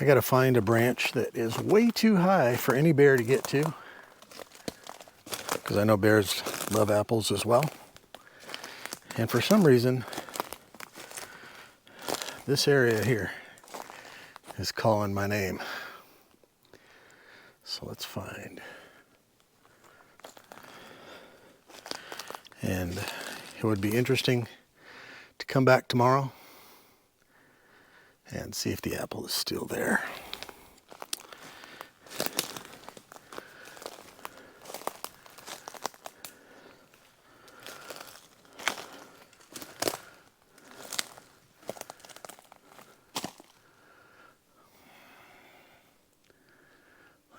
I gotta find a branch that is way too high for any bear to get to, because I know bears love apples as well. And for some reason, this area here is calling my name. So let's find. And it would be interesting to come back tomorrow and see if the apple is still there.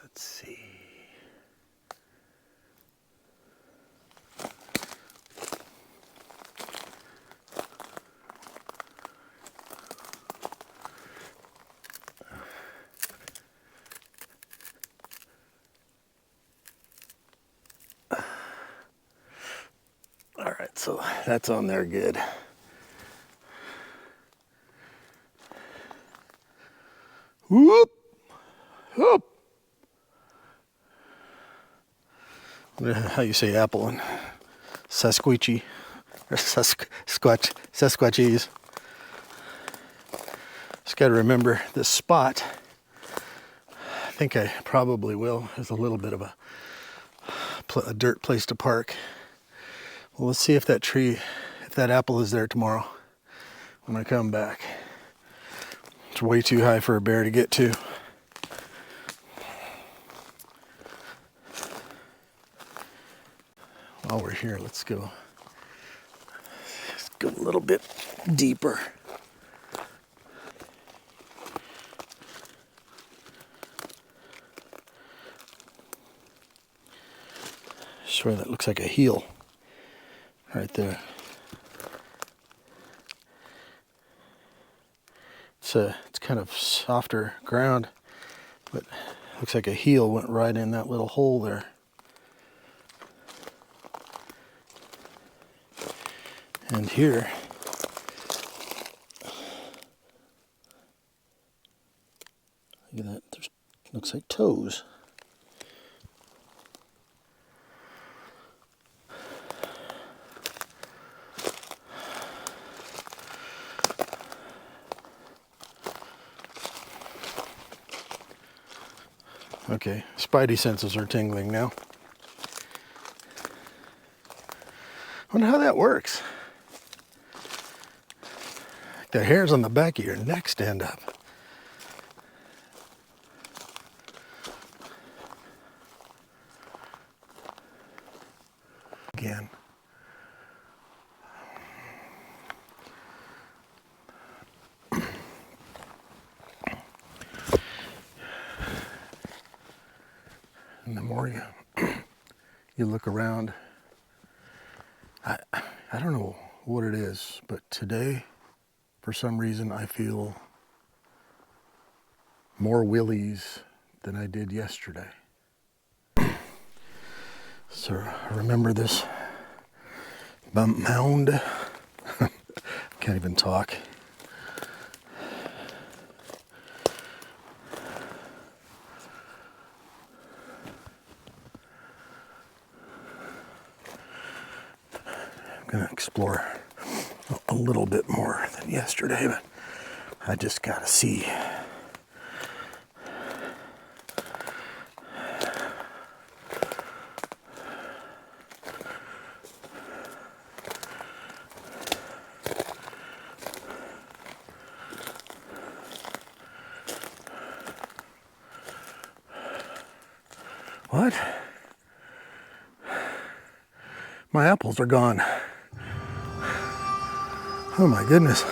Let's see. All right, so that's on there good. Whoop! Whoop! How you say apple in Sasquatchy or Sasquatchese. Just got to remember this spot. I think I probably will. There's a little bit of a dirt place to park. Well, let's see if that tree, if that apple is there tomorrow when I come back. It's way too high for a bear to get to. While we're here, let's go a little bit deeper. I swear that looks like a heel right there. It's kind of softer ground, but looks like a heel went right in that little hole there. And here, look at that, looks like toes. Okay, spidey senses are tingling now. Wonder how that works. The hairs on the back of your neck stand up. Again. And the more you look around, I don't know what it is, but today, for some reason, I feel more willies than I did yesterday. So remember this mound? Can't even talk. I'm gonna explore a little bit more than yesterday, but I just gotta see. What? My apples are gone. Oh my goodness.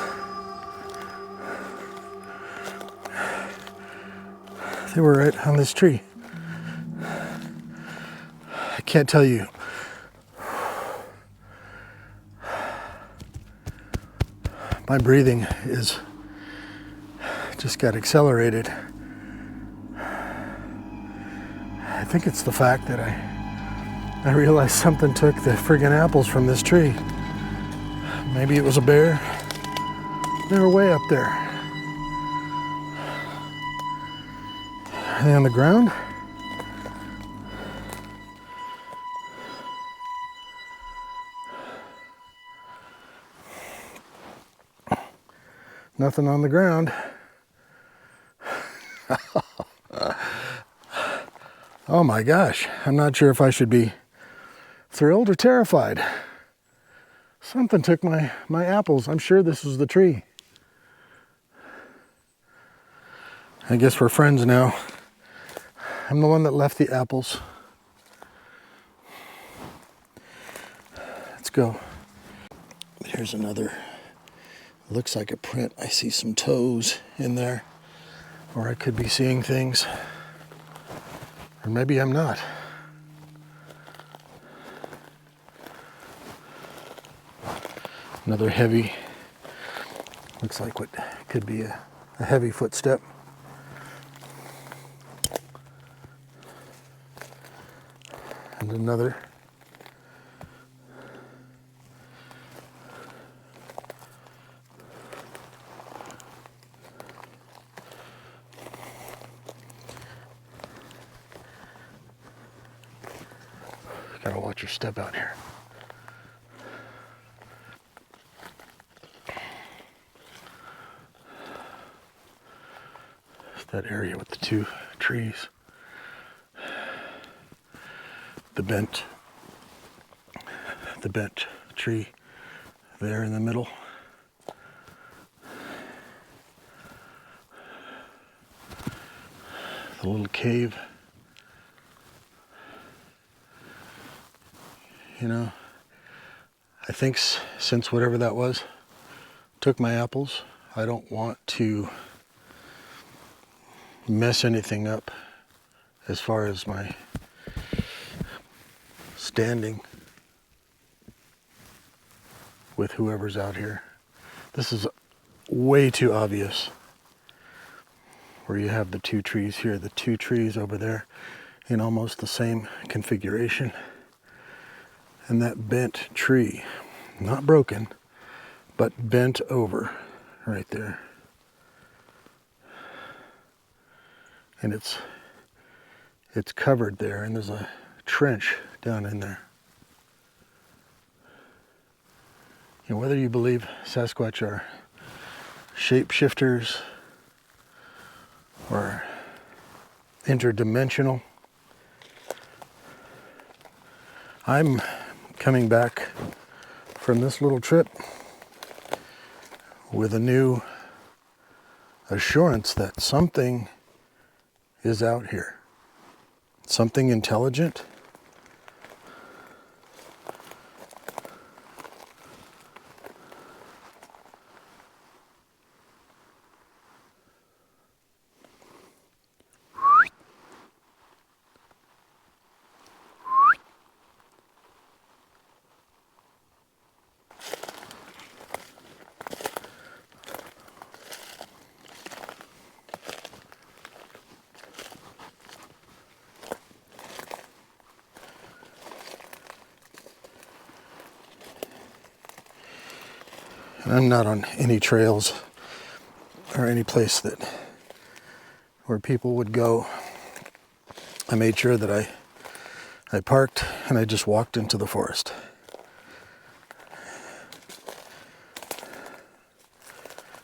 They were right on this tree. I can't tell you. My breathing is just got accelerated. I think it's the fact that I realized something took the friggin' apples from this tree. Maybe it was a bear. They were way up there. Anything on the ground? Nothing on the ground. Oh my gosh, I'm not sure if I should be thrilled or terrified. Something took my apples. I'm sure this was the tree. I guess we're friends now. I'm the one that left the apples. Let's go. Here's another. Looks like a print. I see some toes in there. Or I could be seeing things. Or maybe I'm not. Another heavy, looks like what could be a heavy footstep. And another. Gotta watch your step out here. That area with the two trees. The bent tree there in the middle. The little cave. You know, I think since whatever that was took my apples, I don't want to mess anything up as far as my standing with whoever's out here. This is way too obvious where you have the two trees here, the two trees over there in almost the same configuration. And that bent tree, not broken, but bent over right there. And it's covered there, and there's a trench down in there. You know, whether you believe Sasquatch are shapeshifters or interdimensional, I'm coming back from this little trip with a new assurance that something is out here. Something intelligent. And I'm not on any trails or any place where people would go. I made sure that I parked and I just walked into the forest.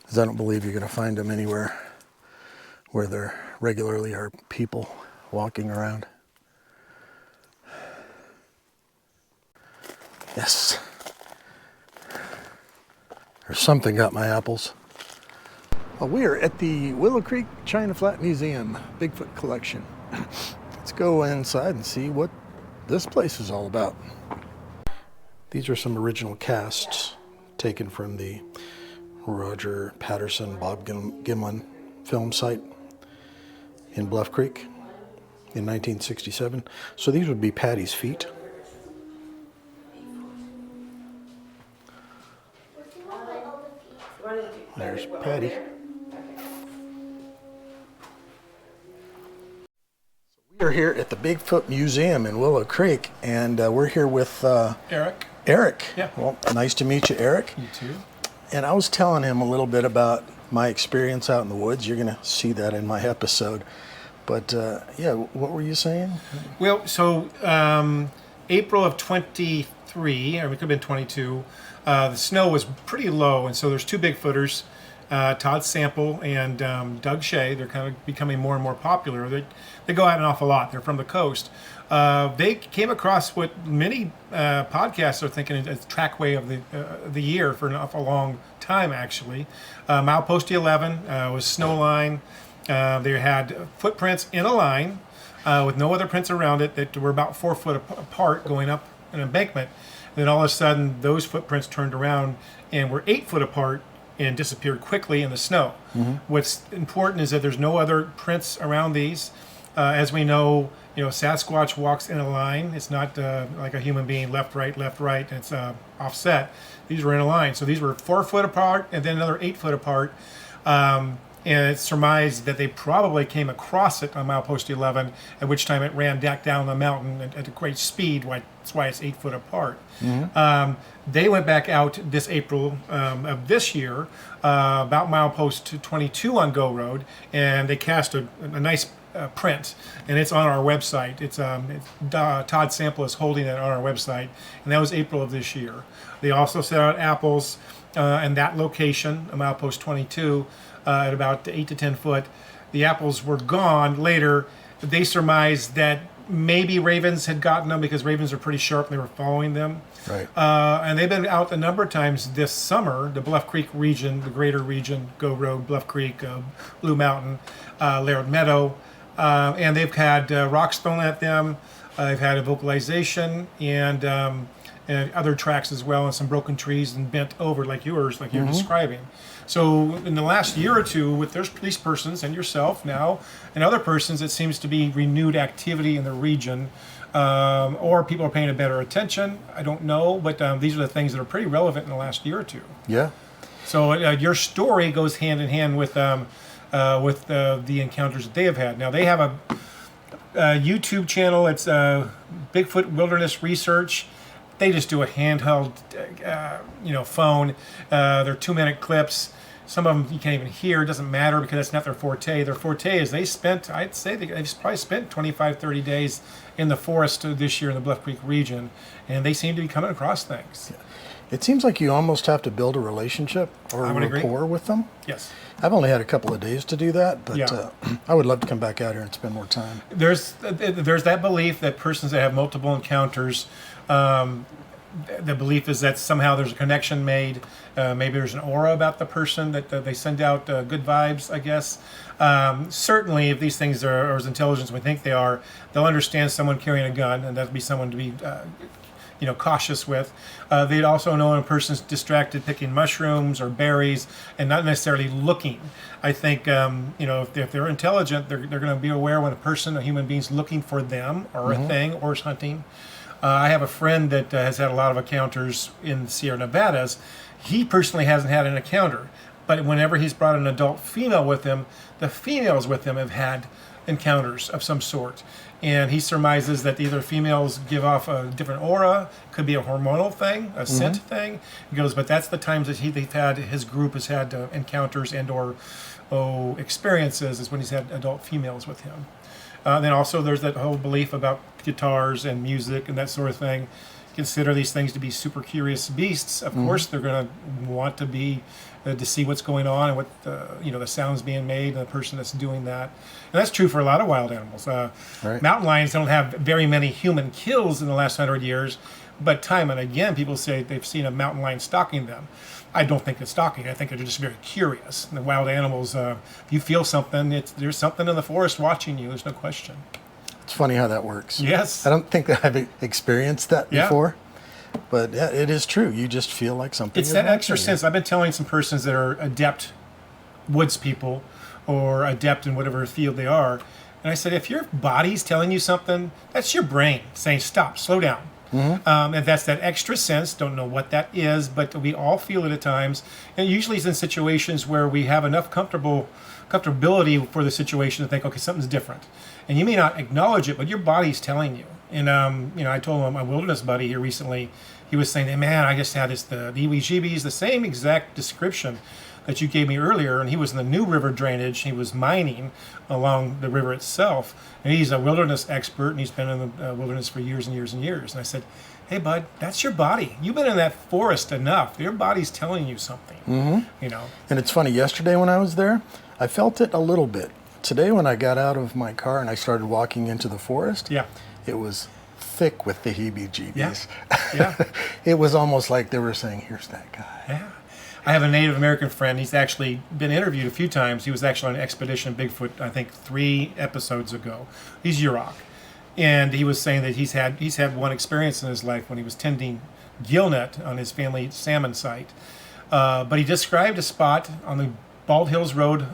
Because I don't believe you're going to find them anywhere where there regularly are people walking around. Yes. Or something got my apples. Well, we are at the Willow Creek China Flat Museum, Bigfoot collection. Let's go inside and see what this place is all about. These are some original casts taken from the Roger Patterson, Bob Gimlin film site in Bluff Creek in 1967. So these would be Patty's feet. There's Patty. We are here at the Bigfoot Museum in Willow Creek, and we're here with Eric. Eric. Yeah. Well, nice to meet you, Eric. You too. And I was telling him a little bit about my experience out in the woods. You're going to see that in my episode. But yeah, what were you saying? Well, so April of 23, or it could have been 22, the snow was pretty low, and so there's two Bigfooters, Todd Sample and Doug Shea. They're kind of becoming more and more popular. They go out an awful lot. They're from the coast. They came across what many podcasts are thinking is trackway of the year for an awful long time, actually. Milepost 11 was snow line. They had footprints in a line with no other prints around it that were about 4 foot apart going up an embankment. And then all of a sudden, those footprints turned around and were 8 foot apart and disappeared quickly in the snow. What's important is that there's no other prints around these. As we know, Sasquatch walks in a line. It's not like a human being, left, right, and it's offset. These were in a line. So these were 4 foot apart and then another 8 foot apart. And it's surmised that they probably came across it on Milepost 11, at which time it ran back down the mountain at a great speed. That's why it's 8 foot apart. They went back out this April of this year, about Milepost 22 on Go Road, and they cast a nice print, and it's on our website. It's Todd Sample is holding it on our website, and that was April of this year. They also set out apples in that location, Milepost 22, at about 8 to 10 foot. The apples were gone later. They surmised that maybe ravens had gotten them because ravens are pretty sharp and they were following them. Right. And they've been out a number of times this summer, the Bluff Creek region, the greater region, Go Road, Bluff Creek, Blue Mountain, Laird Meadow. And they've had rocks thrown at them. They've had a vocalization and other tracks as well, and some broken trees and bent over like yours, like you're describing. So in the last year or two, with those police persons and yourself now, and other persons, it seems to be renewed activity in the region, or people are paying a better attention. I don't know, but these are the things that are pretty relevant in the last year or two. Yeah. So your story goes hand in hand with the encounters that they have had. Now they have a YouTube channel. It's Bigfoot Wilderness Research. They just do a handheld, phone. They're 2-minute clips. Some of them you can't even hear. It doesn't matter because that's not their forte. Their forte is they've probably spent 25, 30 days in the forest this year in the Bluff Creek region, and they seem to be coming across things. It seems like you almost have to build a relationship or a rapport with them. Yes. I've only had a couple of days to do that, but I would love to come back out here and spend more time. There's that belief that persons that have multiple encounters, the belief is that somehow there's a connection made. Maybe there's an aura about the person that they send out good vibes, I guess. Certainly, if these things are as intelligent as we think they are, they'll understand someone carrying a gun, and that'd be someone to be cautious with. They'd also know when a person's distracted picking mushrooms or berries and not necessarily looking. I think, if they're intelligent, they're going to be aware when a human being's looking for them or a thing or is hunting. I have a friend that has had a lot of encounters in the Sierra Nevadas. He personally hasn't had an encounter, but whenever he's brought an adult female with him, the females with him have had encounters of some sort. And he surmises that either females give off a different aura, could be a hormonal thing, a scent thing. He goes, but that's the times that his group has had encounters and or experiences is when he's had adult females with him. Then also there's that whole belief about guitars and music and that sort of thing. Consider these things to be super curious beasts. Of course, they're going to want to be to see what's going on and what the sounds being made and the person that's doing that. And that's true for a lot of wild animals. Right. Mountain lions don't have very many human kills in the last 100 years, but time and again, people say they've seen a mountain lion stalking them. I don't think it's stalking. I think they're just very curious. And the wild animals, if you feel something, there's something in the forest watching you. There's no question. It's funny how that works. Yes. I don't think that I've experienced that before, but yeah, it is true. You just feel like something. It's that extra sense. I've been telling some persons that are adept woods people or adept in whatever field they are, and I said, if your body's telling you something, that's your brain saying, stop, slow down. And that's that extra sense. Don't know what that is, but we all feel it at times. And usually it's in situations where we have enough comfortability for the situation to think, okay, something's different. And you may not acknowledge it, but your body's telling you. And I told my wilderness buddy here recently. He was saying, man, I just had the EWGBs, the same exact description. that you gave me earlier, and he was in the New River drainage. He was mining along the river itself, and he's a wilderness expert, and he's been in the wilderness for years and years and years. And I said, hey, bud, that's your body. You've been in that forest enough. Your body's telling you something, you know. And it's funny, yesterday when I was there, I felt it a little bit. Today when I got out of my car and I started walking into the forest, Yeah. it was thick with the heebie-jeebies. Yeah. It was almost like they were saying, here's that guy. Yeah. I have a Native American friend. He's actually been interviewed a few times. He was actually on an expedition Bigfoot, I think 3 episodes ago. He's Yurok. And he was saying that he's had one experience in his life when he was tending gillnet on his family salmon site. But he described a spot on the Bald Hills Road,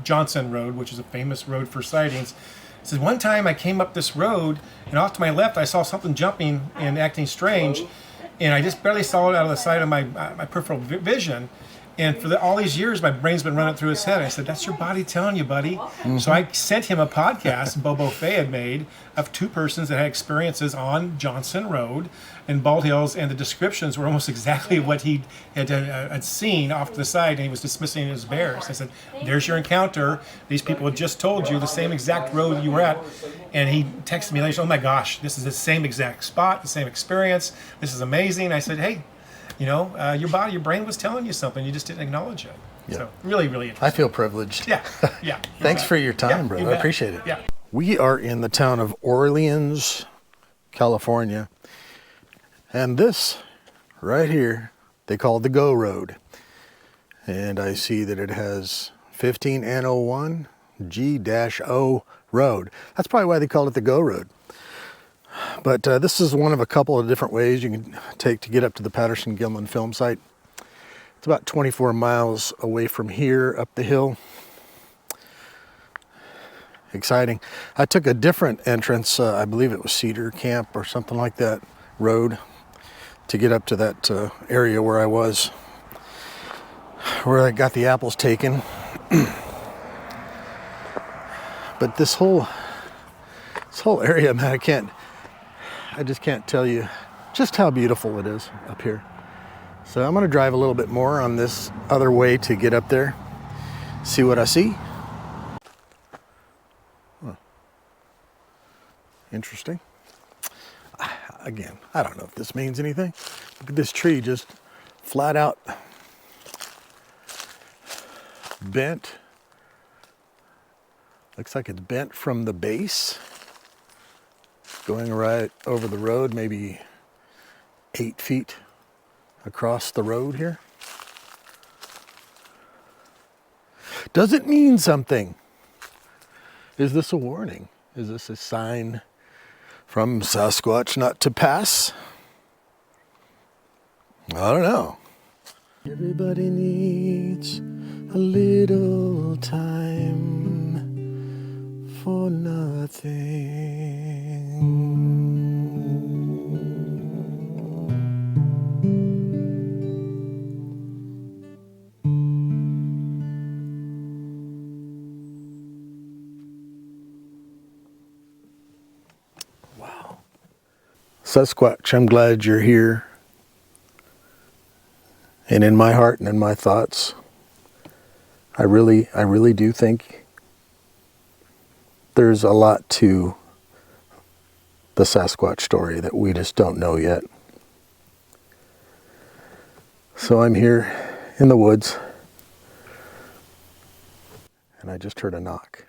Johnson Road, which is a famous road for sightings. He says, one time I came up this road, and off to my left I saw something jumping and acting strange, and I just barely saw it out of the side of my peripheral vision. And for all these years, my brain's been running through his head. I said, that's your body telling you, buddy. So I sent him a podcast Bobo Fay had made of 2 persons that had experiences on Johnson Road in Bald Hills, and the descriptions were almost exactly what he had seen off to the side, and he was dismissing it as bears. I said, there's your encounter. These people had just told you the same exact road you were at. And he texted me later, oh my gosh, this is the same exact spot, the same experience. This is amazing. I said, hey, you know, your body, your brain was telling you something. You just didn't acknowledge it. Yeah. So really, really interesting. I feel privileged. Yeah, yeah. Thanks for your time, Yeah, brother. you I bet. appreciate it. Yeah. We are in the town of Orleans, California. And this right here, they call the Go Road. And I see that it has 15N01 G-O Road. That's probably why they call it the Go Road. But this is one of a couple of different ways you can take to get up to the Patterson-Gimlin film site. It's about 24 miles away from here up the hill. Exciting. I took a different entrance, I believe it was Cedar Camp or something like that road, to get up to that area where I was, where I got the apples taken. But this whole area, man, I just can't tell you just how beautiful it is up here. So I'm going to drive a little bit more on this other way to get up there, see what I see. Huh. Interesting. Again, I don't know if this means anything. Look at this tree just flat out bent. Looks like it's bent from the base, going right over the road, maybe 8 feet across the road here. Does it mean something? Is this a warning? Is this a sign from Sasquatch not to pass? I don't know. Everybody needs a little time for nothing. Wow. Sasquatch, I'm glad you're here. And in my heart and in my thoughts, I really do think there's a lot to the Sasquatch story that we just don't know yet. So I'm here in the woods, and I just heard a knock.